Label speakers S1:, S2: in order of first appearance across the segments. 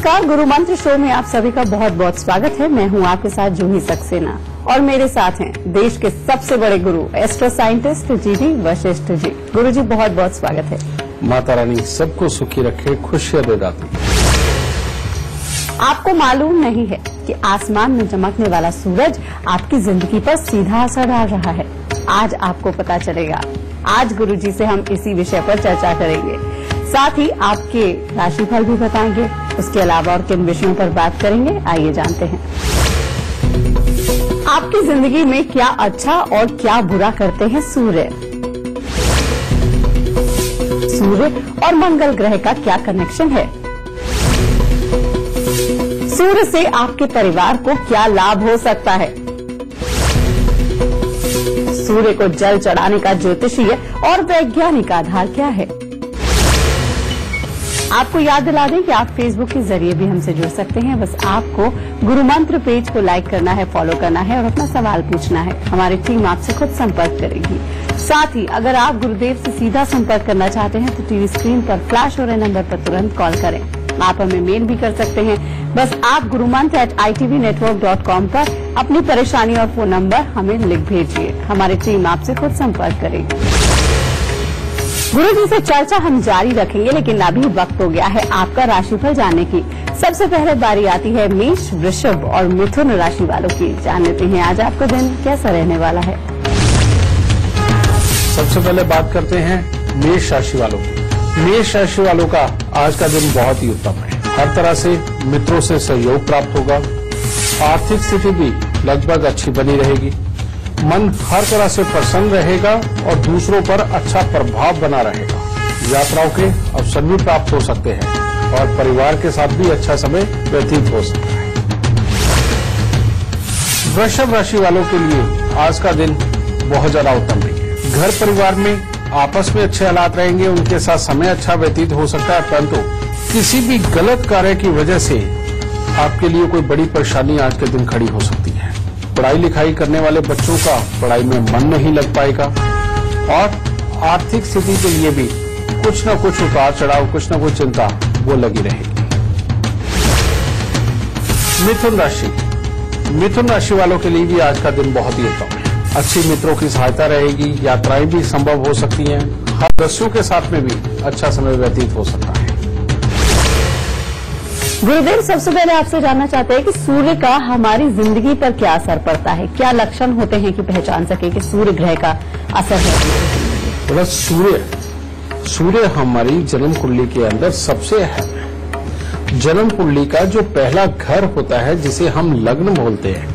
S1: नमस्कार, गुरु मंत्र शो में आप सभी का बहुत बहुत स्वागत है। मैं हूं आपके साथ जूही सक्सेना और मेरे साथ हैं देश के सबसे बड़े गुरु astro scientist GD Vashishtha ji. गुरु जी बहुत बहुत स्वागत है।
S2: माता रानी सबको सुखी रखे, खुशियां दे दाती।
S1: आपको मालूम नहीं है कि आसमान में चमकने वाला सूरज आपकी जिंदगी पर सीधा असर डाल रहा है। आज आपको पता चलेगा। आज गुरु जी से हम इसी विषय पर चर्चा करेंगे, साथ ही आपके राशिफल भी बताएंगे। उसके अलावा और किन विषयों पर बात करेंगे, आइए जानते हैं। आपकी जिंदगी में क्या अच्छा और क्या बुरा करते हैं सूर्य। सूर्य और मंगल ग्रह का क्या कनेक्शन है। सूर्य से आपके परिवार को क्या लाभ हो सकता है। सूर्य को जल चढ़ाने का ज्योतिषीय और वैज्ञानिक आधार क्या है। आपको याद दिला दें कि आप फेसबुक के जरिए भी हमसे जुड़ सकते हैं। बस आपको गुरु मंत्र पेज को लाइक करना है, फॉलो करना है और अपना सवाल पूछना है। हमारी टीम आपसे खुद संपर्क करेगी। साथ ही अगर आप गुरुदेव से सीधा संपर्क करना चाहते हैं तो टीवी स्क्रीन पर फ्लैश हो रहे नंबर पर तुरंत कॉल करें। आप हमें मेल भी कर सकते हैं। बस आप gurumantra@itvnetwork.com पर अपनी परेशानी और फोन नंबर हमें लिख भेजिए। हमारी टीम आपसे खुद संपर्क करेगी। गुरु जी से चर्चा हम जारी रखेंगे, लेकिन अभी वक्त हो गया है आपका राशिफल जानने की। सबसे पहले बारी आती है मेष, वृषभ और मिथुन राशि वालों की। जान लेते हैं आज आपका दिन कैसा रहने वाला है।
S2: सबसे पहले बात करते हैं मेष राशि वालों की। मेष राशि वालों का आज का दिन बहुत ही उत्तम है। हर तरह से मित्रों से सहयोग प्राप्त होगा। आर्थिक स्थिति भी लगभग अच्छी बनी रहेगी। मन हर तरह से प्रसन्न रहेगा और दूसरों पर अच्छा प्रभाव बना रहेगा। यात्राओं के अवसर भी प्राप्त हो सकते हैं और परिवार के साथ भी अच्छा समय व्यतीत हो सकता है। वृषभ राशि वालों के लिए आज का दिन बहुत ज्यादा उत्तम है। घर परिवार में आपस में अच्छे हालात रहेंगे, उनके साथ समय अच्छा व्यतीत हो सकता है, परंतु किसी भी गलत कार्य की वजह से आपके लिए कोई बड़ी परेशानी आज के दिन खड़ी हो सकती है। पढ़ाई लिखाई करने वाले बच्चों का पढ़ाई में मन नहीं लग पाएगा और आर्थिक स्थिति के लिए भी कुछ न कुछ उतार चढ़ाव, कुछ न कुछ चिंता वो लगी रहेगी। मिथुन राशि वालों के लिए भी आज का दिन बहुत ही उत्तम है। अच्छी मित्रों की सहायता रहेगी, यात्राएं भी संभव हो सकती हैं। हर सदस्यों के साथ में भी अच्छा समय व्यतीत हो सकता है।
S1: गुरुदेव, सबसे पहले आपसे जानना चाहते हैं कि सूर्य का हमारी जिंदगी पर क्या असर पड़ता है। क्या लक्षण होते हैं कि पहचान सके कि सूर्य ग्रह का असर है।
S2: बस सूर्य हमारी जन्म कुंडली के अंदर सबसे अहम है। जन्म कुंडली का जो पहला घर होता है, जिसे हम लग्न बोलते हैं,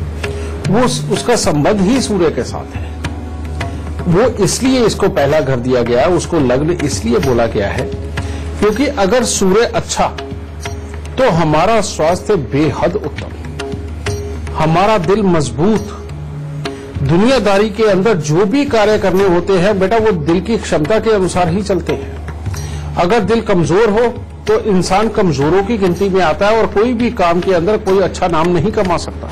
S2: वो उसका संबंध ही सूर्य के साथ है। वो इसलिए इसको पहला घर दिया गया, उसको लग्न इसलिए बोला गया है क्योंकि अगर सूर्य अच्छा तो हमारा स्वास्थ्य बेहद उत्तम, हमारा दिल मजबूत, दुनियादारी के अंदर जो भी कार्य करने होते हैं बेटा वो दिल की क्षमता के अनुसार ही चलते हैं। अगर दिल कमजोर हो तो इंसान कमजोरों की गिनती में आता है और कोई भी काम के अंदर कोई अच्छा नाम नहीं कमा सकता।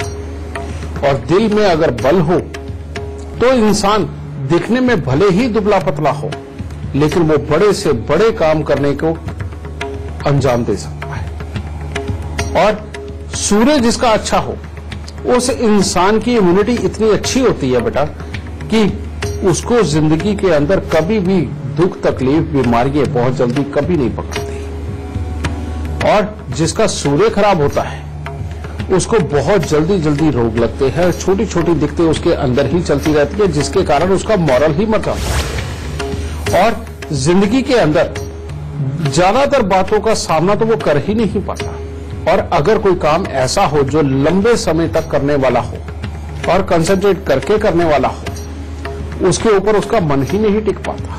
S2: और दिल में अगर बल हो तो इंसान दिखने में भले ही दुबला पतला हो, लेकिन वो बड़े से बड़े काम करने को अंजाम दे सकता है। और सूर्य जिसका अच्छा हो, उस इंसान की इम्यूनिटी इतनी अच्छी होती है बेटा कि उसको जिंदगी के अंदर कभी भी दुख, तकलीफ, बीमारियां बहुत जल्दी कभी नहीं पकड़ती। और जिसका सूर्य खराब होता है उसको बहुत जल्दी रोग लगते हैं। छोटी छोटी दिक्कतें उसके अंदर ही चलती रहती है, जिसके कारण उसका मॉरल ही मर जाता है और जिंदगी के अंदर ज्यादातर बातों का सामना तो वो कर ही नहीं पाता। और अगर कोई काम ऐसा हो जो लंबे समय तक करने वाला हो और कंसंट्रेट करके करने वाला हो, उसके ऊपर उसका मन ही नहीं टिक पाता।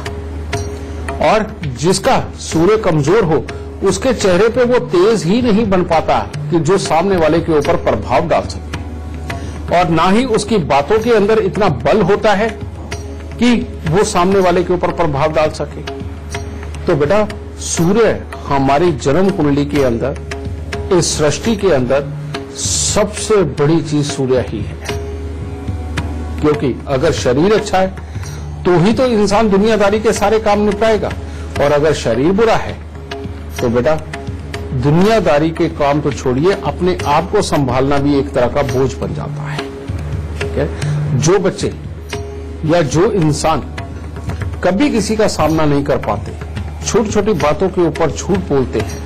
S2: और जिसका सूर्य कमजोर हो, उसके चेहरे पे वो तेज ही नहीं बन पाता कि जो सामने वाले के ऊपर प्रभाव डाल सके, और ना ही उसकी बातों के अंदर इतना बल होता है कि वो सामने वाले के ऊपर प्रभाव डाल सके। तो बेटा सूर्य हमारी जन्म कुंडली के अंदर, इस सृष्टि के अंदर सबसे बड़ी चीज सूर्य ही है। क्योंकि अगर शरीर अच्छा है तो ही तो इंसान दुनियादारी के सारे काम निपटाएगा, और अगर शरीर बुरा है तो बेटा दुनियादारी के काम तो छोड़िए, अपने आप को संभालना भी एक तरह का बोझ बन जाता है। ठीक है, जो बच्चे या जो इंसान कभी किसी का सामना नहीं कर पाते, छोटी छोटी बातों के ऊपर झूठ बोलते हैं,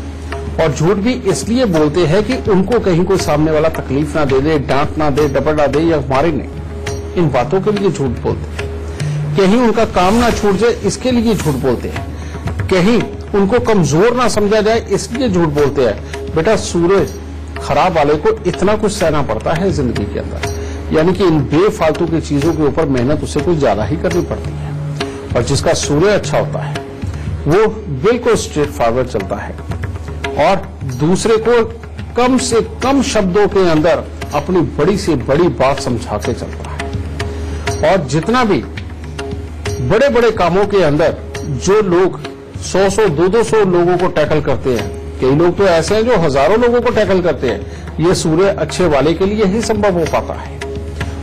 S2: और झूठ भी इसलिए बोलते हैं कि उनको कहीं कोई सामने वाला तकलीफ ना दे दे, डांट ना दे, डपट ना दे या मारे नहीं, इन बातों के लिए झूठ बोलते हैं। कहीं उनका काम ना छूट जाए इसके लिए झूठ बोलते हैं, कहीं उनको कमजोर ना समझा जाए इसलिए झूठ बोलते हैं। बेटा, सूर्य खराब वाले को इतना कुछ सहना पड़ता है जिंदगी के अंदर, यानी कि इन बेफालतू की चीजों के ऊपर मेहनत उसे कुछ ज्यादा ही करनी पड़ती है। और जिसका सूर्य अच्छा होता है वो बिल्कुल स्ट्रेट फॉरवर्ड चलता है और दूसरे को कम से कम शब्दों के अंदर अपनी बड़ी से बड़ी बात समझा के चलता है। और जितना भी बड़े बड़े कामों के अंदर जो लोग 100-100, 200 लोगों को टैकल करते हैं, कई लोग तो ऐसे हैं जो हजारों लोगों को टैकल करते हैं, ये सूर्य अच्छे वाले के लिए ही संभव हो पाता है।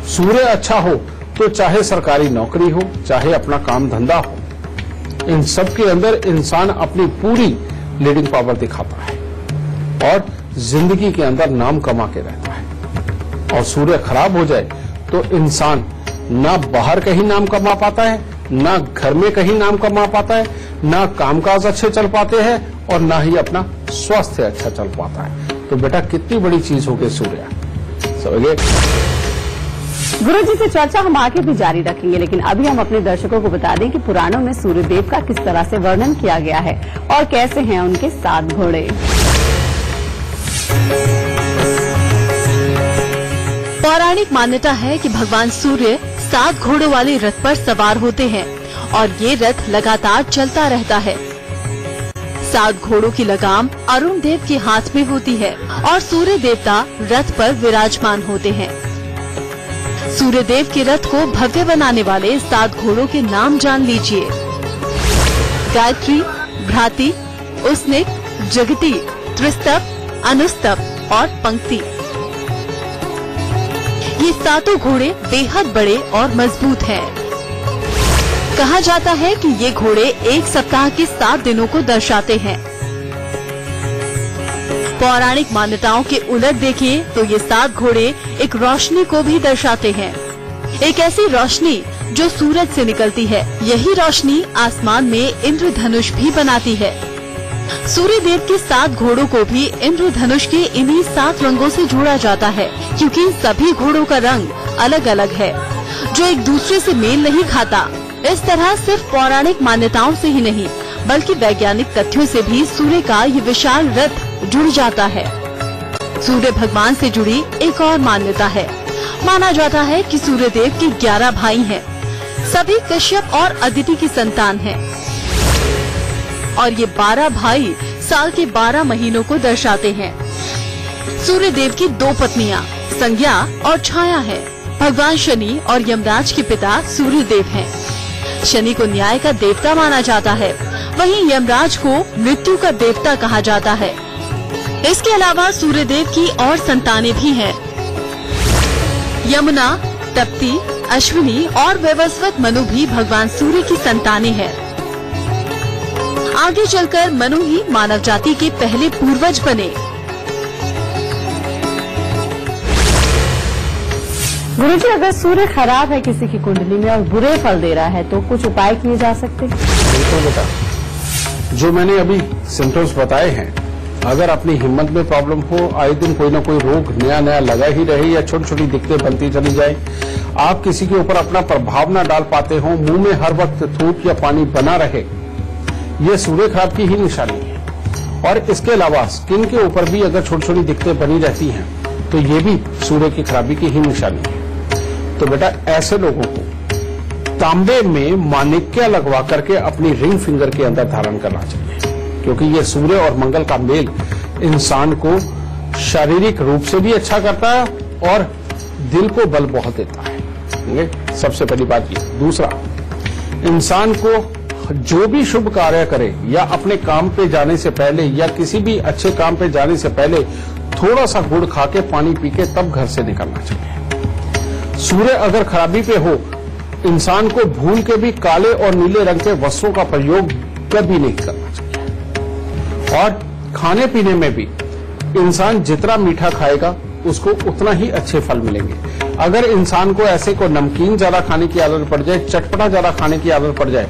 S2: सूर्य अच्छा हो तो चाहे सरकारी नौकरी हो, चाहे अपना काम धंधा हो, इन सब के अंदर इंसान अपनी पूरी लीडिंग पावर दिखाता है और जिंदगी के अंदर नाम कमा के रहता है। और सूर्य खराब हो जाए तो इंसान ना बाहर कहीं नाम कमा पाता है, ना घर में कहीं नाम कमा पाता है, ना कामकाज अच्छे चल पाते हैं और ना ही अपना स्वास्थ्य अच्छा चल पाता है। तो बेटा, कितनी बड़ी चीज हो गई सूर्य, समझिए।
S1: गुरुजी से चर्चा हम आगे भी जारी रखेंगे, लेकिन अभी हम अपने दर्शकों को बता दें कि पुराणों में सूर्यदेव का किस तरह से वर्णन किया गया है और कैसे हैं उनके 7 घोड़े।
S3: पौराणिक मान्यता है कि भगवान सूर्य 7 घोड़ों वाले रथ पर सवार होते हैं और ये रथ लगातार चलता रहता है। 7 घोड़ों की लगाम अरुण देव के हाथ में होती है और सूर्य देवता रथ पर विराजमान होते हैं। सूर्य देव के रथ को भव्य बनाने वाले 7 घोड़ों के नाम जान लीजिए। गायत्री, भ्राति, उसनिक, जगती, त्रिस्तप, अनुस्तप और पंक्ति। ये 7 घोड़े बेहद बड़े और मजबूत हैं। कहा जाता है कि ये घोड़े एक सप्ताह के 7 दिनों को दर्शाते हैं। पौराणिक मान्यताओं के उलट देखिए तो ये 7 घोड़े एक रोशनी को भी दर्शाते हैं, एक ऐसी रोशनी जो सूरज से निकलती है। यही रोशनी आसमान में इंद्रधनुष भी बनाती है। सूर्य देव के 7 घोड़ों को भी इंद्रधनुष के इन्हीं 7 रंगों से जोड़ा जाता है, क्योंकि सभी घोड़ों का रंग अलग अलग है जो एक दूसरे से मेल नहीं खाता। इस तरह सिर्फ पौराणिक मान्यताओं से ही नहीं बल्कि वैज्ञानिक तथ्यों से भी सूर्य का ये विशाल रथ जुड़ जाता है। सूर्य भगवान से जुड़ी एक और मान्यता है। माना जाता है कि सूर्य देव के 11 भाई हैं। सभी कश्यप और अदिति की संतान हैं और ये 12 भाई साल के 12 महीनों को दर्शाते हैं। सूर्य देव की 2 पत्नियां संज्ञा और छाया है। भगवान शनि और यमराज के पिता सूर्य देव हैं। शनि को न्याय का देवता माना जाता है, वहीं यमराज को मृत्यु का देवता कहा जाता है। इसके अलावा सूर्य देव की और संतानें भी हैं। यमुना, तप्ती, अश्विनी और वैवस्वत मनु भी भगवान सूर्य की संतानें हैं। आगे चलकर मनु ही मानव जाति के पहले पूर्वज बने।
S1: गुरुजी, अगर सूर्य खराब है किसी की कुंडली में और बुरे फल दे रहा है तो कुछ उपाय किए जा सकते हैं?
S2: बिल्कुल बेटा, जो मैंने अभी सिम्टम्स बताए हैं, अगर अपनी हिम्मत में प्रॉब्लम हो, आए दिन कोई ना कोई रोग नया नया लगा ही रहे या छोटी छोटी दिक्कतें बनती चली जाए, आप किसी के ऊपर अपना प्रभाव न डाल पाते हो, मुंह में हर वक्त थूक या पानी बना रहे, ये सूर्य खराब की ही निशानी है। और इसके अलावा स्किन के ऊपर भी अगर छोटी छोटी दिक्कतें बनी रहती हैं तो ये भी सूर्य की खराबी की ही निशानी है। तो बेटा, ऐसे लोगों को तांबे में माणिक्य लगवा करके अपनी रिंग फिंगर के अंदर धारण करना चाहिए, क्योंकि ये सूर्य और मंगल का मेल इंसान को शारीरिक रूप से भी अच्छा करता है और दिल को बल बहुत देता है। सबसे पहली बात ये। दूसरा, इंसान को जो भी शुभ कार्य करे या अपने काम पे जाने से पहले या किसी भी अच्छे काम पे जाने से पहले थोड़ा सा गुड़ खा के पानी पी के तब घर से निकलना चाहिए। सूर्य अगर खराबी पे हो, इंसान को भूल के भी काले और नीले रंग के वस्त्रों का प्रयोग कभी नहीं करना चाहिए। और खाने पीने में भी इंसान जितना मीठा खाएगा उसको उतना ही अच्छे फल मिलेंगे। अगर इंसान को ऐसे को नमकीन ज्यादा खाने की आदत पड़ जाए, चटपटा ज्यादा खाने की आदत पड़ जाए,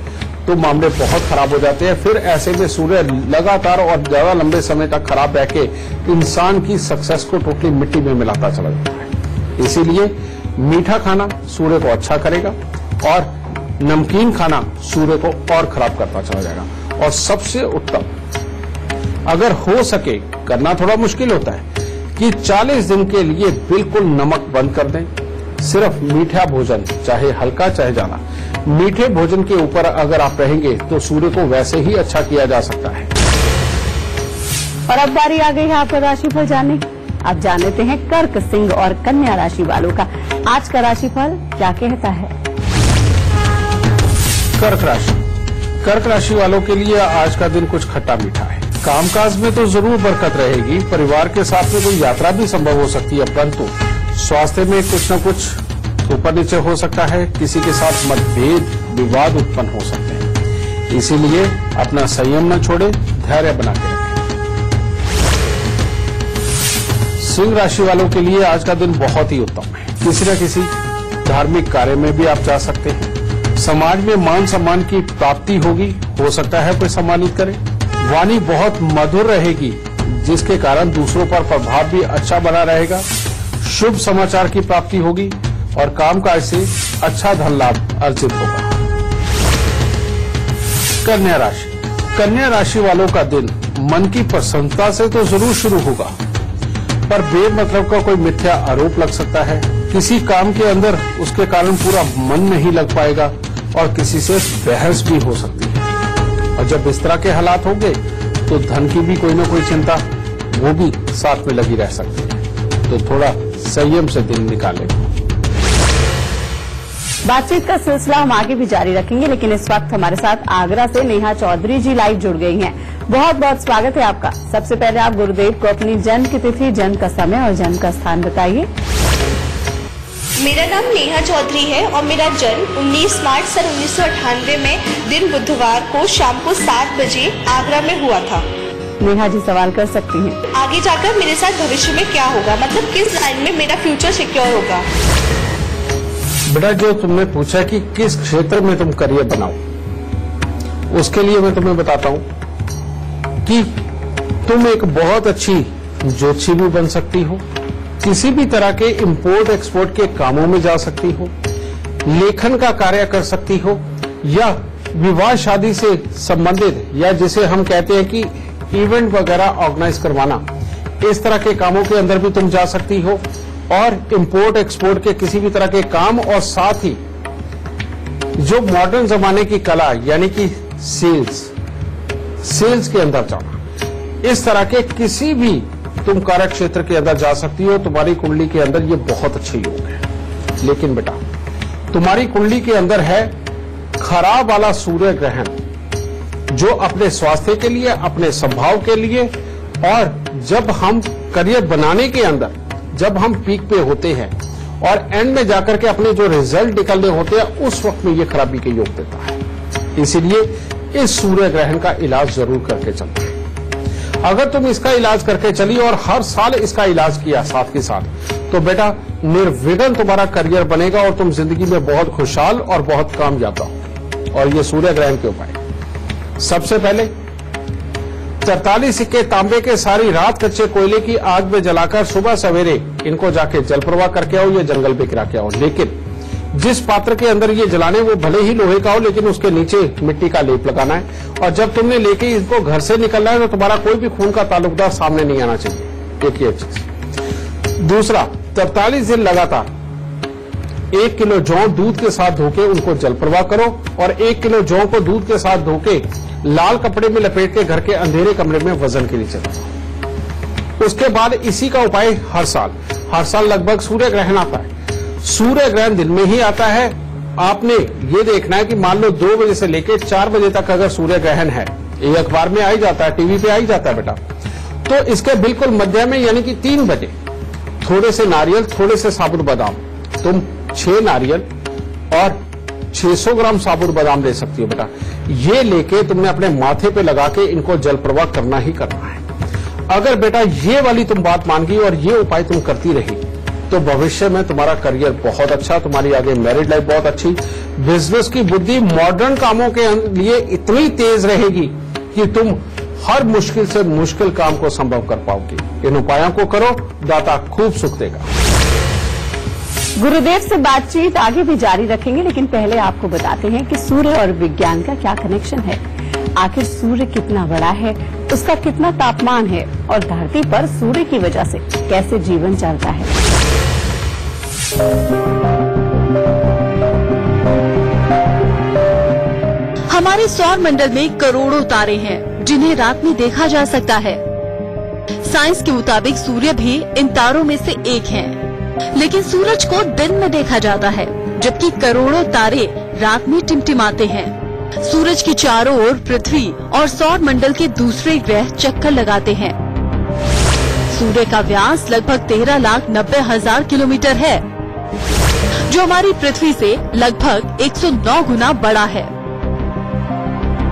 S2: तो मामले बहुत खराब हो जाते हैं। फिर ऐसे में सूर्य लगातार और ज्यादा लंबे समय तक खराब रह के इंसान की सक्सेस को टोटली मिट्टी में मिलाता चला जाता है। इसीलिए मीठा खाना सूर्य को अच्छा करेगा और नमकीन खाना सूर्य को और खराब करता चला जाएगा। और सबसे उत्तम, अगर हो सके, करना थोड़ा मुश्किल होता है, कि 40 दिन के लिए बिल्कुल नमक बंद कर दें। सिर्फ मीठा भोजन, चाहे हल्का चाहे ज्यादा, मीठे भोजन के ऊपर अगर आप रहेंगे तो सूर्य को वैसे ही अच्छा किया जा सकता है।
S1: और अब बारी आ गई है आपका राशिफल जानने। अब जान लेते हैं कर्क, सिंह और कन्या राशि वालों का आज का राशिफल क्या कहता है।
S2: कर्क राशि, कर्क राशि वालों के लिए आज का दिन कुछ खट्टा मीठा है। कामकाज में तो जरूर बरकत रहेगी, परिवार के साथ में कोई यात्रा भी संभव हो सकती है, परंतु स्वास्थ्य में कुछ न कुछ ऊपर नीचे हो सकता है। किसी के साथ मतभेद, विवाद उत्पन्न हो सकते हैं। इसीलिए अपना संयम न छोड़े, धैर्य बना के रखें। सिंह राशि वालों के लिए आज का दिन बहुत ही उत्तम है। किसी न किसी धार्मिक कार्य में भी आप जा सकते हैं। समाज में मान सम्मान की प्राप्ति होगी, हो सकता है कोई सम्मानित करे। वाणी बहुत मधुर रहेगी, जिसके कारण दूसरों पर प्रभाव भी अच्छा बना रहेगा। शुभ समाचार की प्राप्ति होगी और कामकाज से अच्छा धन लाभ अर्जित होगा। कन्या राशि, कन्या राशि वालों का दिन मन की प्रसन्नता से तो जरूर शुरू होगा, पर बेमतलब का कोई मिथ्या आरोप लग सकता है। किसी काम के अंदर उसके कारण पूरा मन नहीं लग पाएगा और किसी से बहस भी हो सकती है। और जब इस तरह के हालात होंगे तो धन की भी कोई ना कोई चिंता वो भी साथ में लगी रह सकती है। तो थोड़ा संयम से दिन निकालें।
S1: बातचीत का सिलसिला हम आगे भी जारी रखेंगे, लेकिन इस वक्त हमारे साथ आगरा से नेहा चौधरी जी लाइव जुड़ गई हैं। बहुत बहुत स्वागत है आपका। सबसे पहले आप गुरुदेव को अपनी जन्म की तिथि, जन्म का समय और जन्म का स्थान बताइए।
S4: मेरा नाम नेहा चौधरी है और मेरा जन्म 19 मार्च सन 1998 में दिन बुधवार को शाम को 7 बजे आगरा में हुआ था।
S1: नेहा जी सवाल कर सकती हैं।
S4: आगे जाकर मेरे साथ भविष्य में क्या होगा, मतलब किस लाइन में मेरा फ्यूचर सिक्योर होगा।
S2: बेटा, जो तुमने पूछा कि किस क्षेत्र में तुम करियर बनाओ, उसके लिए मैं तुम्हें बताता हूँ कि तुम एक बहुत अच्छी ज्योतिषी भी बन सकती हो, किसी भी तरह के इंपोर्ट एक्सपोर्ट के कामों में जा सकती हो, लेखन का कार्य कर सकती हो, या विवाह शादी से संबंधित, या जिसे हम कहते हैं कि इवेंट वगैरह ऑर्गेनाइज करवाना, इस तरह के कामों के अंदर भी तुम जा सकती हो। और इंपोर्ट एक्सपोर्ट के किसी भी तरह के काम, और साथ ही जो मॉडर्न जमाने की कला यानी कि सेल्स के अंदर जाना, इस तरह के किसी भी तुम कार्य क्षेत्र के अंदर जा सकती हो। तुम्हारी कुंडली के अंदर ये बहुत अच्छे योग है। लेकिन बेटा, तुम्हारी कुंडली के अंदर है खराब वाला सूर्य ग्रहण, जो अपने स्वास्थ्य के लिए, अपने स्वभाव के लिए, और जब हम करियर बनाने के अंदर जब हम पीक पे होते हैं और एंड में जाकर के अपने जो रिजल्ट निकलने होते हैं, उस वक्त में ये खराबी के योग देता है। इसीलिए इस सूर्य ग्रहण का इलाज जरूर करके चलते हैं। अगर तुम इसका इलाज करके चली और हर साल इसका इलाज किया साथ के साथ, तो बेटा निर्विघ्न तुम्हारा करियर बनेगा और तुम जिंदगी में बहुत खुशहाल और बहुत कामयाब रहोगे। और ये सूर्य ग्रहण के उपाय, सबसे पहले 44 सिक्के तांबे के सारी रात कच्चे कोयले की आग में जलाकर सुबह सवेरे इनको जाके जल प्रवाह करके आओ, ये जंगल पे गिरा के आओ। लेकिन जिस पात्र के अंदर ये जलाने, वो भले ही लोहे का हो, लेकिन उसके नीचे मिट्टी का लेप लगाना है। और जब तुमने लेके इसको घर से निकलना है तो तुम्हारा कोई भी खून का ताल्लुकदार सामने नहीं आना चाहिए। एक ये चीज। दूसरा, 43 दिन लगातार 1 किलो जौ दूध के साथ धोके उनको जल प्रवाह करो, और 1 किलो जौ को दूध के साथ धोके लाल कपड़े में लपेट के घर के अंधेरे कमरे में वजन के नीचे रखो। उसके बाद इसी का उपाय हर साल लगभग सूर्य ग्रहण आता है। सूर्य ग्रहण दिन में ही आता है। आपने ये देखना है कि मान लो 2 बजे से लेकर 4 बजे तक अगर सूर्य ग्रहण है, ये अखबार में आ ही जाता है, टीवी पे आ ही जाता है बेटा, तो इसके बिल्कुल मध्य में यानी कि 3 बजे थोड़े से नारियल, थोड़े से साबुत बादाम, तुम 6 नारियल और 600 ग्राम साबुत बादाम ले सकती हो बेटा। ये लेके तुमने अपने माथे पे लगा के इनको जल प्रवाह करना ही करना है। अगर बेटा ये वाली तुम बात मान गई और ये उपाय तुम करती रही तो भविष्य में तुम्हारा करियर बहुत अच्छा, तुम्हारी आगे मैरिड लाइफ बहुत अच्छी, बिजनेस की बुद्धि मॉडर्न कामों के लिए इतनी तेज रहेगी कि तुम हर मुश्किल से मुश्किल काम को संभव कर पाओगी। इन उपायों को करो, दाता खूब सुख देगा।
S1: गुरुदेव से बातचीत आगे भी जारी रखेंगे, लेकिन पहले आपको बताते हैं कि सूर्य और विज्ञान का क्या कनेक्शन है। आखिर सूर्य कितना बड़ा है, उसका कितना तापमान है और धरती पर सूर्य की वजह से कैसे जीवन चलता है।
S3: हमारे सौर मंडल में करोड़ों तारे हैं जिन्हें रात में देखा जा सकता है। साइंस के मुताबिक सूर्य भी इन तारों में से एक है, लेकिन सूरज को दिन में देखा जाता है, जबकि करोड़ों तारे रात में टिमटिमाते हैं। सूरज की चारों ओर पृथ्वी और सौर मंडल के दूसरे ग्रह चक्कर लगाते हैं। सूर्य का व्यास लगभग 13,90,000 किलोमीटर है, जो हमारी पृथ्वी से लगभग 109 गुना बड़ा है।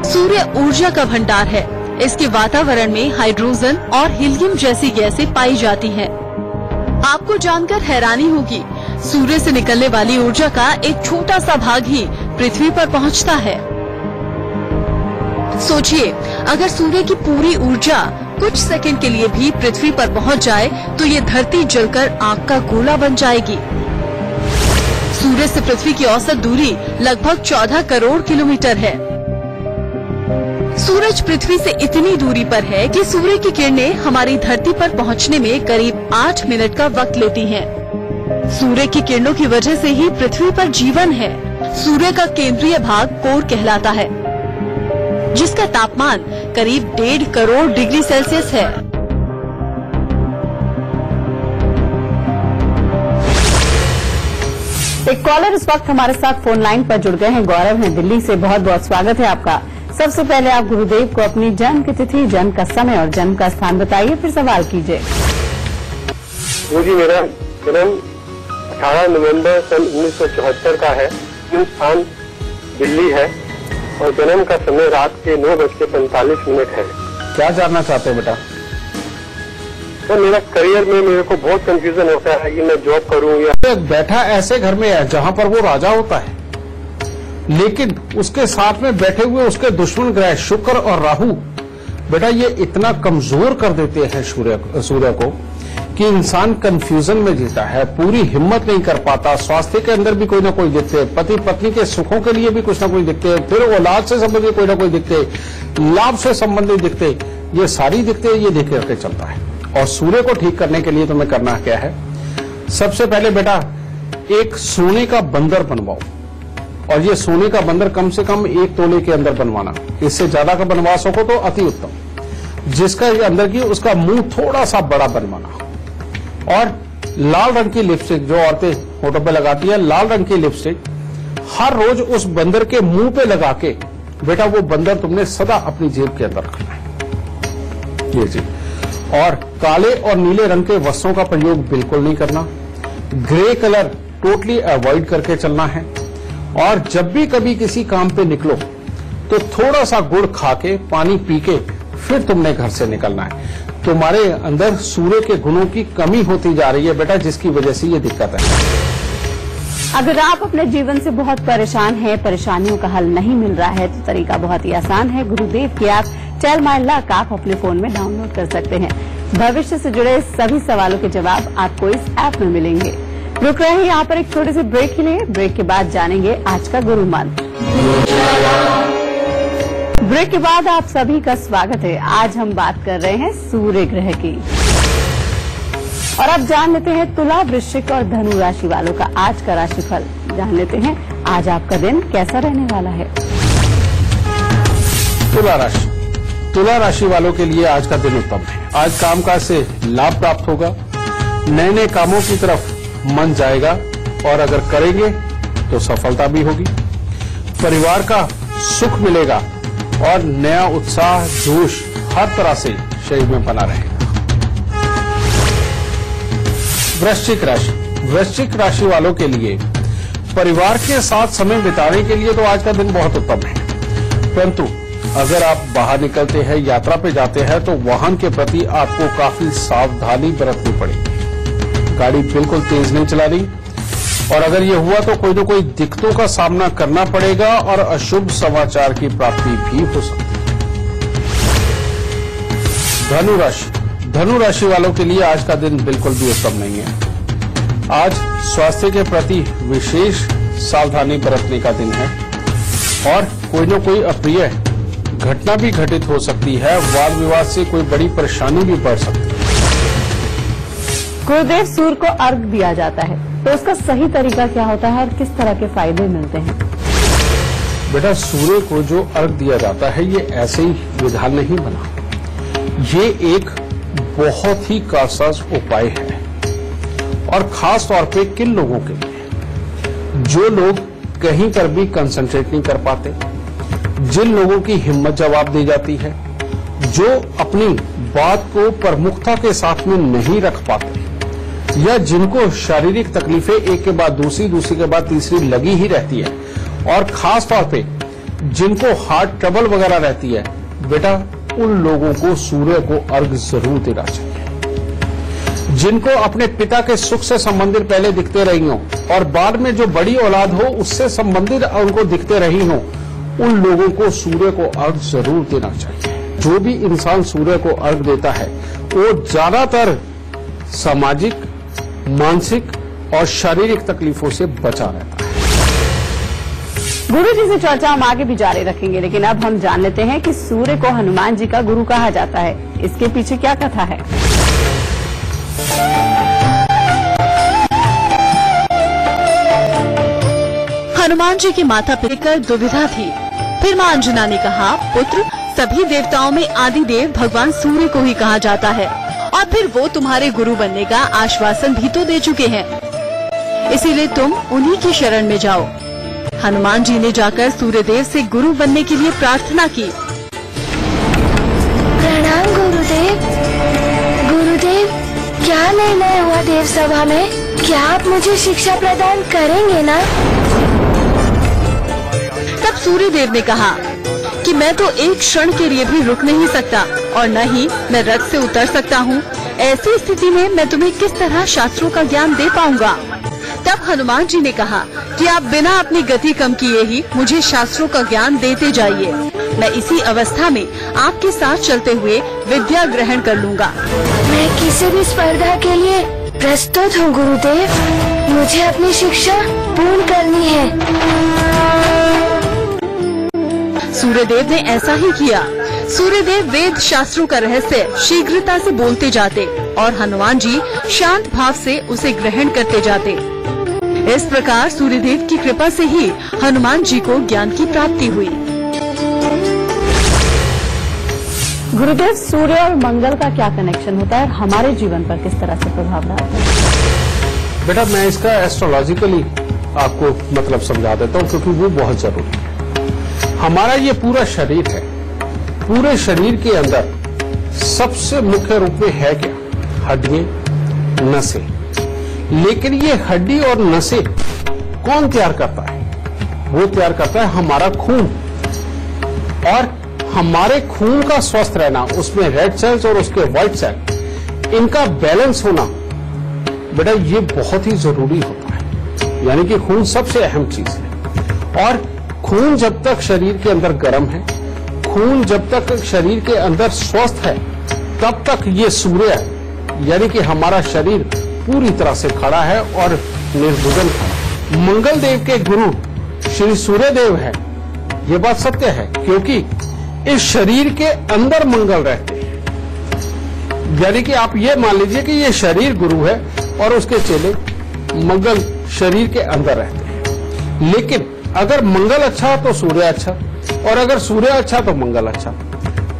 S3: सूर्य ऊर्जा का भंडार है। इसके वातावरण में हाइड्रोजन और हीलियम जैसी गैसें पाई जाती हैं। आपको जानकर हैरानी होगी, सूर्य से निकलने वाली ऊर्जा का एक छोटा सा भाग ही पृथ्वी पर पहुंचता है। सोचिए, अगर सूर्य की पूरी ऊर्जा कुछ सेकंड के लिए भी पृथ्वी पर पहुंच जाए तो ये धरती जलकर आग का गोला बन जाएगी। सूर्य से पृथ्वी की औसत दूरी लगभग 14 करोड़ किलोमीटर है। सूरज पृथ्वी से इतनी दूरी पर है कि सूर्य की किरणें हमारी धरती पर पहुंचने में करीब 8 मिनट का वक्त लेती हैं। सूर्य की किरणों की वजह से ही पृथ्वी पर जीवन है। सूर्य का केंद्रीय भाग कोर कहलाता है, जिसका तापमान करीब 1.5 करोड़ डिग्री सेल्सियस है।
S1: एक कॉलर इस वक्त हमारे साथ फोन लाइन पर जुड़ गए हैं। गौरव हैं दिल्ली से, बहुत बहुत स्वागत है आपका। सबसे पहले आप गुरुदेव को अपनी जन्म की तिथि, जन्म का समय और जन्म का स्थान बताइए, फिर सवाल कीजिए।
S5: जी, मेरा जन्म 18 नवंबर सन 1974 का है। जन्म स्थान दिल्ली है और जन्म का समय रात के 9:45 है।
S2: क्या जानना चाहते हो बेटा?
S5: तो मेरा करियर में मेरे को बहुत कंफ्यूजन होता है कि मैं जॉब करूं या।
S2: बैठा ऐसे घर में है जहां पर वो राजा होता है, लेकिन उसके साथ में बैठे हुए उसके दुश्मन ग्रह शुक्र और राहु बेटा ये इतना कमजोर कर देते हैं सूर्य को कि इंसान कंफ्यूजन में जीता है, पूरी हिम्मत नहीं कर पाता। स्वास्थ्य के अंदर भी कोई ना कोई दिखते, पति पत्नी के सुखों के लिए भी कुछ ना कुछ दिखते, फिर औलाद से संबंधित कोई ना कोई दिखते, लाभ से संबंधित दिखते, ये सारी दिखते ये देख करके चलता है। और सूर्य को ठीक करने के लिए तुम्हें करना क्या है? सबसे पहले बेटा एक सोने का बंदर बनवाओ, और ये सोने का बंदर कम से कम 1 तोले के अंदर बनवाना। इससे ज्यादा का बनवा सको तो अति उत्तम। जिसका अंदर की उसका मुंह थोड़ा सा बड़ा बनवाना, और लाल रंग की लिपस्टिक जो औरतें होठों पे लगाती है, लाल रंग की लिपस्टिक हर रोज उस बंदर के मुंह पे लगा के बेटा वो बंदर तुमने सदा अपनी जेब के अंदर रखना है। ये जी। और काले और नीले रंग के वस्त्रों का प्रयोग बिल्कुल नहीं करना। ग्रे कलर टोटली अवॉइड करके चलना है। और जब भी कभी किसी काम पे निकलो तो थोड़ा सा गुड़ खा के, पानी पी के फिर तुमने घर से निकलना है। तुम्हारे अंदर सूर्य के गुणों की कमी होती जा रही है बेटा, जिसकी वजह से ये दिक्कत है।
S1: अगर आप अपने जीवन से बहुत परेशान हैं, परेशानियों का हल नहीं मिल रहा है, तो तरीका बहुत ही आसान है। गुरुदेव की ऐप टेल माय लक आप अपने फोन में डाउनलोड कर सकते हैं। भविष्य से जुड़े सभी सवालों के जवाब आपको इस ऐप में मिलेंगे। रुक रहे हैं यहाँ पर एक छोटे से ब्रेक के लिए। ब्रेक के बाद जानेंगे आज का गुरु मंत्र। ब्रेक के बाद आप सभी का स्वागत है। आज हम बात कर रहे हैं सूर्य ग्रह की, और अब जान लेते हैं तुला, वृश्चिक और धनु राशि वालों का आज का राशिफल। जान लेते हैं आज आपका दिन कैसा रहने वाला है।
S2: तुला राशि वालों के लिए आज का दिन उत्तम है। आज कामकाज से लाभ प्राप्त होगा, नए नए कामों की तरफ मन जाएगा, और अगर करेंगे तो सफलता भी होगी। परिवार का सुख मिलेगा और नया उत्साह, जोश हर तरह से शरीर में बना रहेगा। वृश्चिक राशि वालों के लिए परिवार के साथ समय बिताने के लिए तो आज का दिन बहुत उत्तम है, परंतु अगर आप बाहर निकलते हैं, यात्रा पे जाते हैं, तो वाहन के प्रति आपको काफी सावधानी बरतनी पड़ेगी। गाड़ी बिल्कुल तेज नहीं चलानी, और अगर ये हुआ तो कोई न कोई दिक्कतों का सामना करना पड़ेगा और अशुभ समाचार की प्राप्ति भी हो सकती है। धनु राशि वालों के लिए आज का दिन बिल्कुल भी उत्तम नहीं है। आज स्वास्थ्य के प्रति विशेष सावधानी बरतने का दिन है और कोई न कोई अप्रिय घटना भी घटित हो सकती है। वाद विवाद से कोई बड़ी परेशानी भी बढ़ सकती है।
S1: गुरुदेव, सूर्य को अर्घ दिया जाता है, तो उसका सही तरीका क्या होता है और किस तरह के फायदे मिलते हैं?
S2: बेटा, सूर्य को जो अर्घ दिया जाता है ये ऐसे ही विधान नहीं बना, ये एक बहुत ही कारगर उपाय है। और खास तौर पे किन लोगों के लिए, जो लोग कहीं पर भी कंसंट्रेट नहीं कर पाते, जिन लोगों की हिम्मत जवाब दी जाती है, जो अपनी बात को प्रमुखता के साथ में नहीं रख पाते, या जिनको शारीरिक तकलीफें एक के बाद दूसरी के बाद तीसरी लगी ही रहती है, और खास तौर पे जिनको हार्ट ट्रबल वगैरह रहती है, बेटा उन लोगों को सूर्य को अर्घ जरूर देना चाहिए। जिनको अपने पिता के सुख से संबंधित पहले दिखते रही हो और बाद में जो बड़ी औलाद हो उससे संबंधित उनको दिखते रही हो, उन लोगों को सूर्य को अर्घ जरूर देना चाहिए। जो भी इंसान सूर्य को अर्घ देता है वो ज्यादातर सामाजिक, मानसिक और शारीरिक तकलीफों से बचा रहता है।
S1: गुरु जी से चर्चा हम आगे भी जारी रखेंगे, लेकिन अब हम जान लेते हैं कि सूर्य को हनुमान जी का गुरु कहा जाता है। इसके पीछे क्या कथा है?
S3: हनुमान जी के माता पिता दुविधा थी। फिर मां अंजना ने कहा, पुत्र, सभी देवताओं में आदि देव भगवान सूर्य को ही कहा जाता है, और फिर वो तुम्हारे गुरु बनने का आश्वासन भी तो दे चुके हैं, इसीलिए तुम उन्हीं की शरण में जाओ। हनुमान जी ने जाकर सूर्यदेव से गुरु बनने के लिए प्रार्थना की।
S6: प्रणाम गुरुदेव। गुरुदेव, क्या निर्णय हुआ देव सभा में? क्या आप मुझे शिक्षा प्रदान करेंगे ना?
S3: तब सूर्यदेव ने कहा कि मैं तो एक क्षण के लिए भी रुक नहीं सकता और न ही मैं रथ से उतर सकता हूँ। ऐसी स्थिति में मैं तुम्हें किस तरह शास्त्रों का ज्ञान दे पाऊंगा? तब हनुमान जी ने कहा कि आप बिना अपनी गति कम किए ही मुझे शास्त्रों का ज्ञान देते जाइए। मैं इसी अवस्था में आपके साथ चलते हुए विद्या ग्रहण कर लूंगा।
S6: मैं किसी भी स्पर्धा के लिए प्रस्तुत हूँ गुरुदेव। मुझे अपनी शिक्षा पूर्ण करनी है।
S3: सूर्यदेव ने ऐसा ही किया। सूर्यदेव वेद शास्त्रों का रहस्य शीघ्रता से बोलते जाते और हनुमान जी शांत भाव से उसे ग्रहण करते जाते। इस प्रकार सूर्यदेव की कृपा से ही हनुमान जी को ज्ञान की प्राप्ति हुई।
S1: गुरुदेव, सूर्य और मंगल का क्या कनेक्शन होता है और हमारे जीवन पर किस तरह से प्रभाव डालता है?
S2: बेटा, मैं इसका एस्ट्रोलॉजिकली आपको मतलब समझा देता हूँ, क्योंकि वो बहुत जरूरी है। हमारा ये पूरा शरीर है, पूरे शरीर के अंदर सबसे मुख्य रूप में है क्या? हड्डियां, नसें। लेकिन ये हड्डी और नसें कौन तैयार करता है? वो तैयार करता है हमारा खून। और हमारे खून का स्वस्थ रहना, उसमें रेड सेल्स और उसके व्हाइट सेल, इनका बैलेंस होना, बेटा ये बहुत ही जरूरी होता है। यानी कि खून सबसे अहम चीज है। और खून जब तक शरीर के अंदर गर्म है, खून जब तक शरीर के अंदर स्वस्थ है, तब तक ये सूर्य यानी कि हमारा शरीर पूरी तरह से खड़ा है और निर्विघ्न है। मंगल देव के गुरु श्री सूर्य देव है, ये बात सत्य है, क्योंकि इस शरीर के अंदर मंगल रहते हैं। यानी कि आप ये मान लीजिए कि ये शरीर गुरु है और उसके चेले मंगल शरीर के अंदर रहते हैं। लेकिन अगर मंगल अच्छा तो सूर्य अच्छा, और अगर सूर्य अच्छा तो मंगल अच्छा,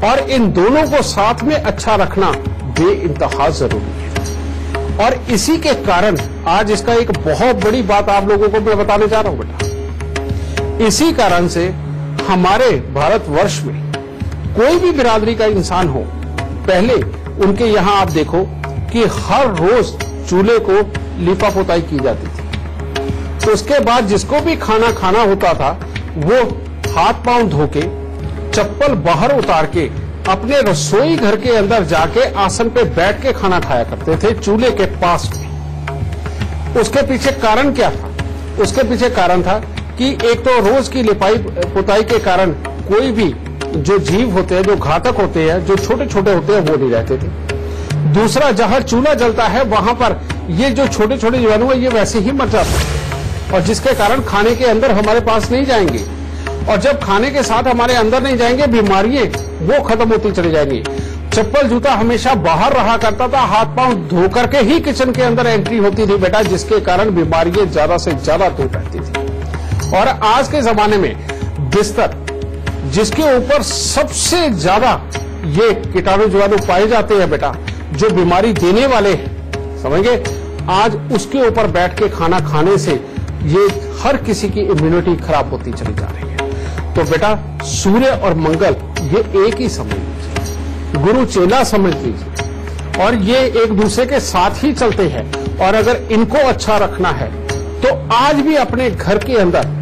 S2: और इन दोनों को साथ में अच्छा रखना बेइंतहा जरूरी है। और इसी के कारण आज इसका एक बहुत बड़ी बात आप लोगों को मैं बताने जा रहा हूं बेटा। इसी कारण से हमारे भारतवर्ष में कोई भी बिरादरी का इंसान हो, पहले उनके यहाँ आप देखो कि हर रोज चूल्हे को लिपा पोताई की जाती थी। तो उसके बाद जिसको भी खाना खाना होता था वो हाथ पांव धो के चप्पल बाहर उतार के अपने रसोई घर के अंदर जाके आसन पे बैठ के खाना खाया करते थे, चूल्हे के पास में। उसके पीछे कारण क्या था? उसके पीछे कारण था कि एक तो रोज की लिपाई पुताई के कारण कोई भी जो जीव होते हैं, जो घातक होते हैं, जो छोटे छोटे होते हैं, वो नहीं रहते थे। दूसरा, जहां चूल्हा जलता है वहां पर ये जो छोटे छोटे जीवाणु है ये वैसे ही मर जाते हैं, और जिसके कारण खाने के अंदर हमारे पास नहीं जाएंगे, और जब खाने के साथ हमारे अंदर नहीं जाएंगे, बीमारियां वो खत्म होती चली जाएंगी। चप्पल जूता हमेशा बाहर रहा करता था, हाथ पांव धो करके ही किचन के अंदर एंट्री होती थी बेटा, जिसके कारण बीमारियां ज्यादा से ज्यादा दूर रहती थी। और आज के जमाने में बिस्तर, जिसके ऊपर सबसे ज्यादा ये कीटाणु जीवाणु पाए जाते हैं बेटा, जो बीमारी देने वाले हैं, समझेंगे, आज उसके ऊपर बैठ के खाना खाने से ये हर किसी की इम्यूनिटी खराब होती चली जा रही है। तो बेटा सूर्य और मंगल ये एक ही समझ लीजिए, गुरु चेला समझ लीजिए, और ये एक दूसरे के साथ ही चलते हैं। और अगर इनको अच्छा रखना है तो आज भी अपने घर के अंदर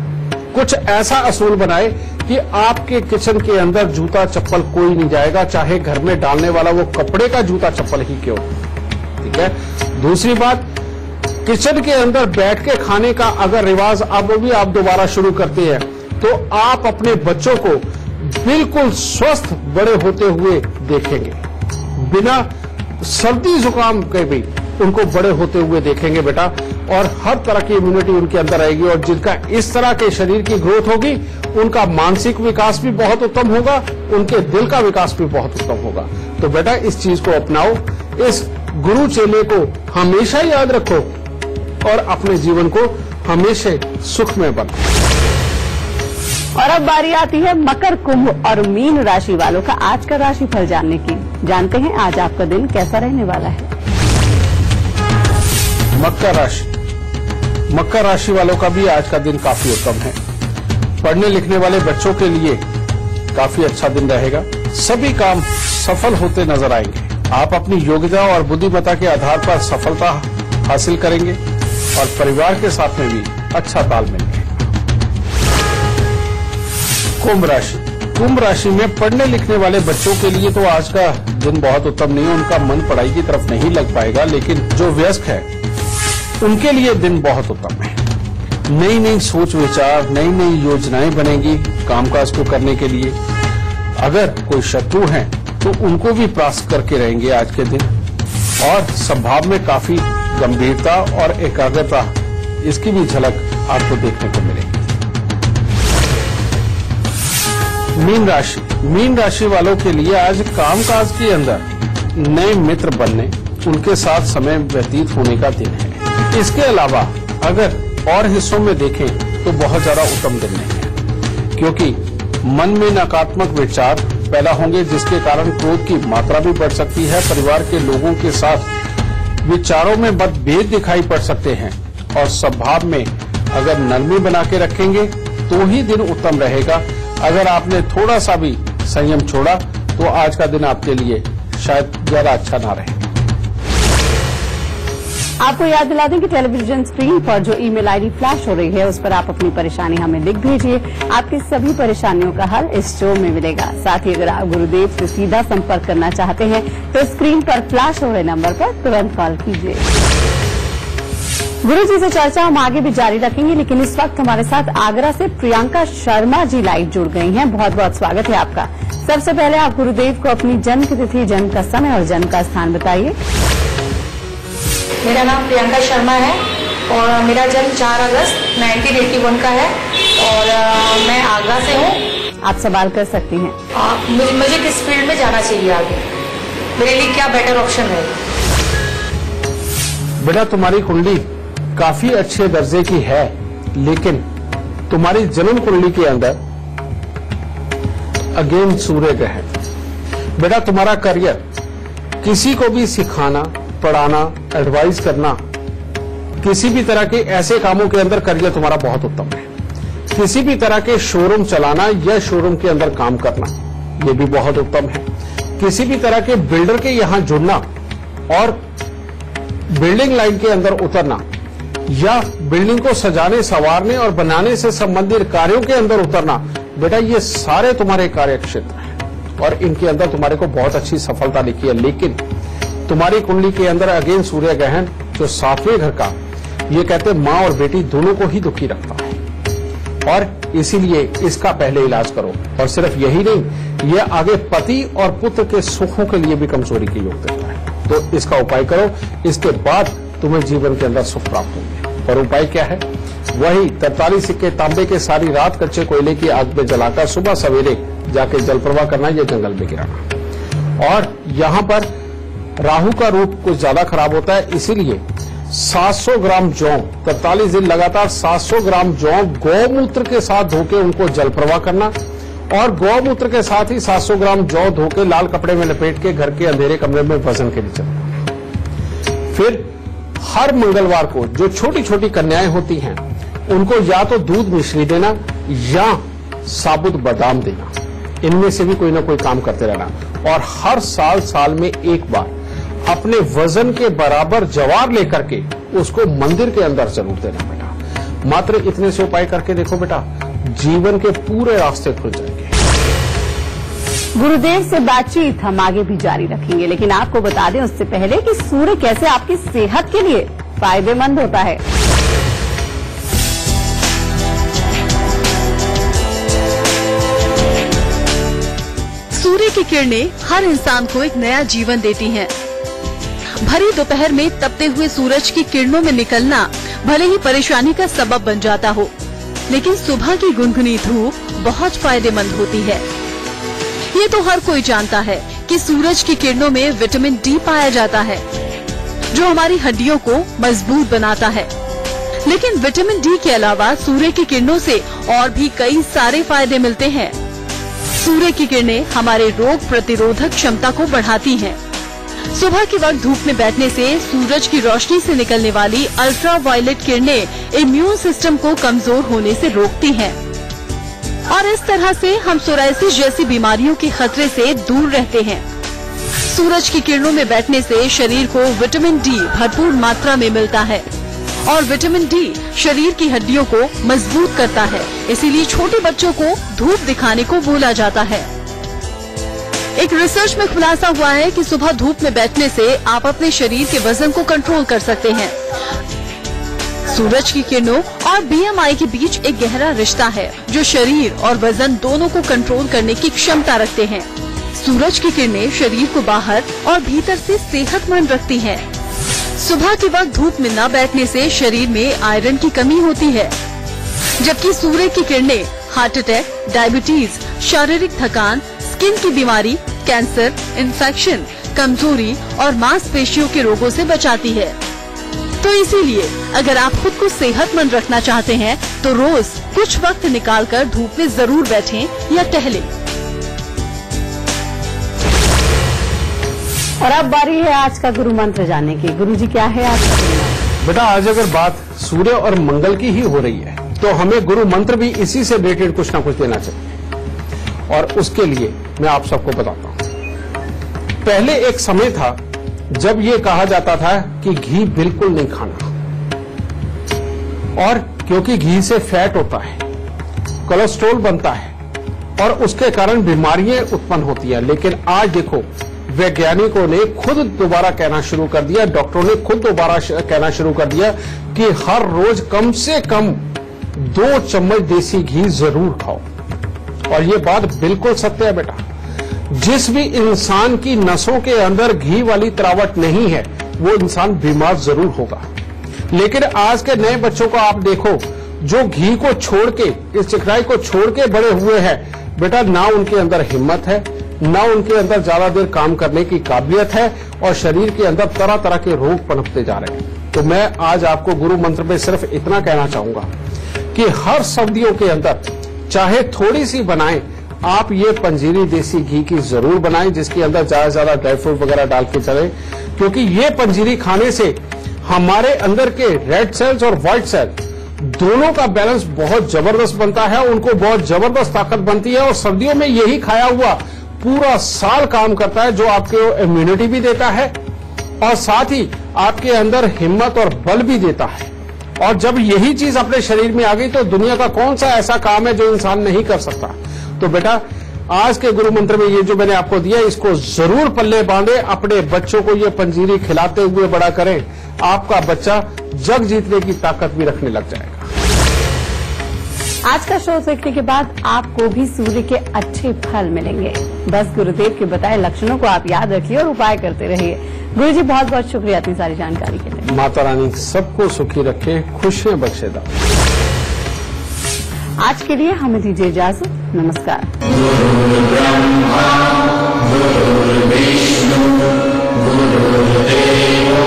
S2: कुछ ऐसा असूल बनाए कि आपके किचन के अंदर जूता चप्पल कोई नहीं जाएगा, चाहे घर में डालने वाला वो कपड़े का जूता चप्पल ही क्यों। ठीक है। दूसरी बात, किचन के अंदर बैठ के खाने का अगर रिवाज अब भी आप दोबारा शुरू करते हैं तो आप अपने बच्चों को बिल्कुल स्वस्थ बड़े होते हुए देखेंगे, बिना सर्दी जुकाम के भी उनको बड़े होते हुए देखेंगे बेटा, और हर तरह की इम्यूनिटी उनके अंदर आएगी। और जिनका इस तरह के शरीर की ग्रोथ होगी, उनका मानसिक विकास भी बहुत उत्तम होगा, उनके दिल का विकास भी बहुत उत्तम होगा। तो बेटा इस चीज को अपनाओ, इस गुरु चेले को हमेशा याद रखो और अपने जीवन को हमेशा सुखमय बनाओ।
S1: और अब बारी आती है मकर, कुंभ और मीन राशि वालों का आज का राशिफल जानने की। जानते हैं आज आपका दिन कैसा रहने वाला है।
S2: मकर राशि वालों का भी आज का दिन काफी उत्तम है। पढ़ने लिखने वाले बच्चों के लिए काफी अच्छा दिन रहेगा। सभी काम सफल होते नजर आएंगे। आप अपनी योग्यता और बुद्धिमत्ता के आधार पर सफलता हासिल करेंगे और परिवार के साथ में भी अच्छा तालमेल है। कुंभ राशि में पढ़ने लिखने वाले बच्चों के लिए तो आज का दिन बहुत उत्तम नहीं है, उनका मन पढ़ाई की तरफ नहीं लग पाएगा। लेकिन जो वयस्क है उनके लिए दिन बहुत उत्तम है। नई नई सोच विचार, नई नई योजनाएं बनेगी कामकाज को करने के लिए। अगर कोई शत्रु हैं तो उनको भी परास्त करके रहेंगे आज के दिन, और स्वभाव में काफी गंभीरता और एकाग्रता, इसकी भी झलक आपको देखने को मिलेगी। मीन राशि वालों के लिए आज कामकाज के अंदर नए मित्र बनने, उनके साथ समय व्यतीत होने का दिन है। इसके अलावा अगर और हिस्सों में देखें तो बहुत ज्यादा उत्तम दिन नहीं है, क्योंकि मन में नकारात्मक विचार पैदा होंगे, जिसके कारण क्रोध की मात्रा भी बढ़ सकती है। परिवार के लोगों के साथ विचारों में मतभेद दिखाई पड़ सकते हैं, और स्वभाव में अगर नरमी बना के रखेंगे तो ही दिन उत्तम रहेगा। अगर आपने थोड़ा सा भी संयम छोड़ा तो आज का दिन आपके लिए शायद ज्यादा अच्छा ना रहे।
S1: आपको याद दिला दें कि टेलीविजन स्क्रीन पर जो ईमेल आईडी फ्लैश हो रही है उस पर आप अपनी परेशानी हमें लिख भेजिए। आपकी सभी परेशानियों का हल इस शो में मिलेगा। साथ ही अगर आप गुरुदेव से सीधा संपर्क करना चाहते हैं तो स्क्रीन पर फ्लैश हो रहे नंबर पर तुरंत कॉल कीजिए। गुरु जी से चर्चा हम आगे भी जारी रखेंगे, लेकिन इस वक्त हमारे साथ आगरा से प्रियंका शर्मा जी लाइव जुड़ गई हैं। बहुत बहुत स्वागत है आपका। सबसे पहले आप गुरुदेव को अपनी जन्म की तिथि, जन्म का समय और जन्म का स्थान बताइए।
S7: मेरा नाम प्रियंका शर्मा है और मेरा जन्म 4 अगस्त 1981 का है और मैं आगरा से हूँ।
S1: आप सवाल कर सकती हैं।
S7: मुझे किस फील्ड में जाना चाहिए आगे, मेरे लिए क्या बेटर ऑप्शन है?
S2: बेटा तुम्हारी कुंडली काफी अच्छे दर्जे की है, लेकिन तुम्हारी जन्म कुंडली के अंदर अगेन सूर्य ग्रह है। बेटा तुम्हारा करियर, किसी को भी सिखाना, पढ़ाना, एडवाइस करना, किसी भी तरह के ऐसे कामों के अंदर करियर तुम्हारा बहुत उत्तम है। किसी भी तरह के शोरूम चलाना या शोरूम के अंदर काम करना, ये भी बहुत उत्तम है। किसी भी तरह के बिल्डर के यहां जुड़ना और बिल्डिंग लाइन के अंदर उतरना, या बिल्डिंग को सजाने, संवारने और बनाने से संबंधित कार्यों के अंदर उतरना, बेटा ये सारे तुम्हारे कार्य क्षेत्र हैं और इनके अंदर तुम्हारे को बहुत अच्छी सफलता लिखी है, लेकिन तुम्हारी कुंडली के अंदर अगेन सूर्य ग्रहण जो 7वें घर का, ये कहते हैं माँ और बेटी दोनों को ही दुखी रखता है और इसीलिए इसका पहले इलाज करो। और सिर्फ यही नहीं, ये आगे पति और पुत्र के सुखों के लिए भी कमजोरी की योग देता है, तो इसका उपाय करो। इसके बाद तुम्हें जीवन के अंदर सुख प्राप्त होंगे। और उपाय क्या है? वही 43 सिक्के तांबे के सारी रात कच्चे कोयले की आग में जलाकर सुबह सवेरे जाके जल प्रवाह करना या जंगल में गिराना। और यहां पर राहु का रूप कुछ ज्यादा खराब होता है, इसीलिए 700 ग्राम जौ 43 दिन लगातार 700 ग्राम जौ गौमूत्र के साथ धोके उनको जल प्रवाह करना और गौमूत्र के साथ ही 700 ग्राम जौ धोके लाल कपड़े में लपेट के घर के अंधेरे कमरे में वजन के नीचे रखना। फिर हर मंगलवार को जो छोटी छोटी कन्याएं होती हैं उनको या तो दूध मिश्री देना या साबुत बादाम देना, इनमें से भी कोई ना कोई काम करते रहना। और हर साल में एक बार अपने वजन के बराबर जवार लेकर के उसको मंदिर के अंदर जरूर देना बेटा। मात्र इतने से उपाय करके देखो बेटा, जीवन के पूरे रास्ते खुल जाएंगे।
S1: गुरुदेव से बातचीत हम आगे भी जारी रखेंगे, लेकिन आपको बता दें उससे पहले कि सूर्य कैसे आपकी सेहत के लिए फायदेमंद होता है।
S3: सूर्य की किरणें हर इंसान को एक नया जीवन देती हैं। भरी दोपहर में तपते हुए सूरज की किरणों में निकलना भले ही परेशानी का सबब बन जाता हो, लेकिन सुबह की गुनगुनी धूप बहुत फायदेमंद होती है। ये तो हर कोई जानता है कि सूरज की किरणों में विटामिन डी पाया जाता है, जो हमारी हड्डियों को मजबूत बनाता है। लेकिन विटामिन डी के अलावा सूर्य की किरणों से और भी कई सारे फायदे मिलते हैं। सूर्य की किरणें हमारे रोग प्रतिरोधक क्षमता को बढ़ाती हैं। सुबह के वक्त धूप में बैठने से सूरज की रोशनी से निकलने वाली अल्ट्रावायलेट किरणें इम्यून सिस्टम को कमजोर होने से रोकती हैं और इस तरह से हम सोरायसिस जैसी बीमारियों के खतरे से दूर रहते हैं। सूरज की किरणों में बैठने से शरीर को विटामिन डी भरपूर मात्रा में मिलता है और विटामिन डी शरीर की हड्डियों को मजबूत करता है। इसीलिए छोटे बच्चों को धूप दिखाने को बोला जाता है। एक रिसर्च में खुलासा हुआ है कि सुबह धूप में बैठने से आप अपने शरीर के वजन को कंट्रोल कर सकते हैं। सूरज की किरणों और बीएमआई के बीच एक गहरा रिश्ता है, जो शरीर और वजन दोनों को कंट्रोल करने की क्षमता रखते हैं। सूरज की किरणें शरीर को बाहर और भीतर से सेहतमंद रखती हैं। सुबह के वक्त धूप में न बैठने से शरीर में आयरन की कमी होती है, जबकि सूर्य की किरणें हार्ट अटैक, डायबिटीज, शारीरिक थकान, स्किन की बीमारी, कैंसर, इन्फेक्शन, कमजोरी और मांसपेशियों के रोगों से बचाती है। तो इसीलिए अगर आप खुद को सेहतमंद रखना चाहते हैं तो रोज कुछ वक्त निकालकर धूप में जरूर बैठें या टहलें।
S1: और अब बारी है आज का गुरु मंत्र जानने की। गुरुजी क्या है आज का गुरु मंत्र?
S2: बेटा आज अगर बात सूर्य और मंगल की ही हो रही है तो हमें गुरु मंत्र भी इसी से रिलेटेड कुछ ना कुछ देना चाहिए और उसके लिए मैं आप सबको बताता हूं। पहले एक समय था जब ये कहा जाता था कि घी बिल्कुल नहीं खाना, और क्योंकि घी से फैट होता है, कोलेस्ट्रॉल बनता है और उसके कारण बीमारियां उत्पन्न होती है। लेकिन आज देखो वैज्ञानिकों ने खुद दोबारा कहना शुरू कर दिया, डॉक्टरों ने खुद दोबारा कहना शुरू कर दिया कि हर रोज कम से कम 2 चम्मच देसी घी जरूर खाओ। और ये बात बिल्कुल सत्य है बेटा। जिस भी इंसान की नसों के अंदर घी वाली तरावट नहीं है वो इंसान बीमार जरूर होगा। लेकिन आज के नए बच्चों को आप देखो जो घी को छोड़ के, इस चिकनाई को छोड़ के बड़े हुए हैं बेटा, ना उनके अंदर हिम्मत है, ना उनके अंदर ज्यादा देर काम करने की काबिलियत है और शरीर के अंदर तरह तरह के रोग पनपते जा रहे हैं। तो मैं आज आपको गुरु मंत्र में सिर्फ इतना कहना चाहूंगा कि हर सर्दियों के अंदर चाहे थोड़ी सी बनाएं, आप ये पंजीरी देसी घी की जरूर बनाएं जिसके अंदर ज्यादा से ज्यादा ड्राई फ्रूट वगैरह डाल के चले, क्योंकि ये पंजीरी खाने से हमारे अंदर के रेड सेल्स और व्हाइट सेल दोनों का बैलेंस बहुत जबरदस्त बनता है, उनको बहुत जबरदस्त ताकत बनती है और सर्दियों में यही खाया हुआ पूरा साल काम करता है, जो आपको इम्यूनिटी भी देता है और साथ ही आपके अंदर हिम्मत और बल भी देता है। और जब यही चीज अपने शरीर में आ गई तो दुनिया का कौन सा ऐसा काम है जो इंसान नहीं कर सकता। तो बेटा आज के गुरु मंत्र में ये जो मैंने आपको दिया इसको जरूर पल्ले बांधे, अपने बच्चों को ये पंजीरी खिलाते हुए बड़ा करें। आपका बच्चा जग जीतने की ताकत भी रखने लग जाएगा।
S1: आज का शो देखने के बाद आपको भी सूर्य के अच्छे फल मिलेंगे। बस गुरुदेव के बताए लक्षणों को आप याद रखिए और उपाय करते रहिए। गुरु जी बहुत बहुत शुक्रिया इतनी सारी जानकारी के लिए।
S2: माता रानी सबको सुखी रखे, खुशियां बख्शेदा।
S1: आज के लिए हमें दीजिए इजाजत। नमस्कार।
S8: गुरुर्ब्रह्मा गुरुर्विष्णु गुरुर्देवो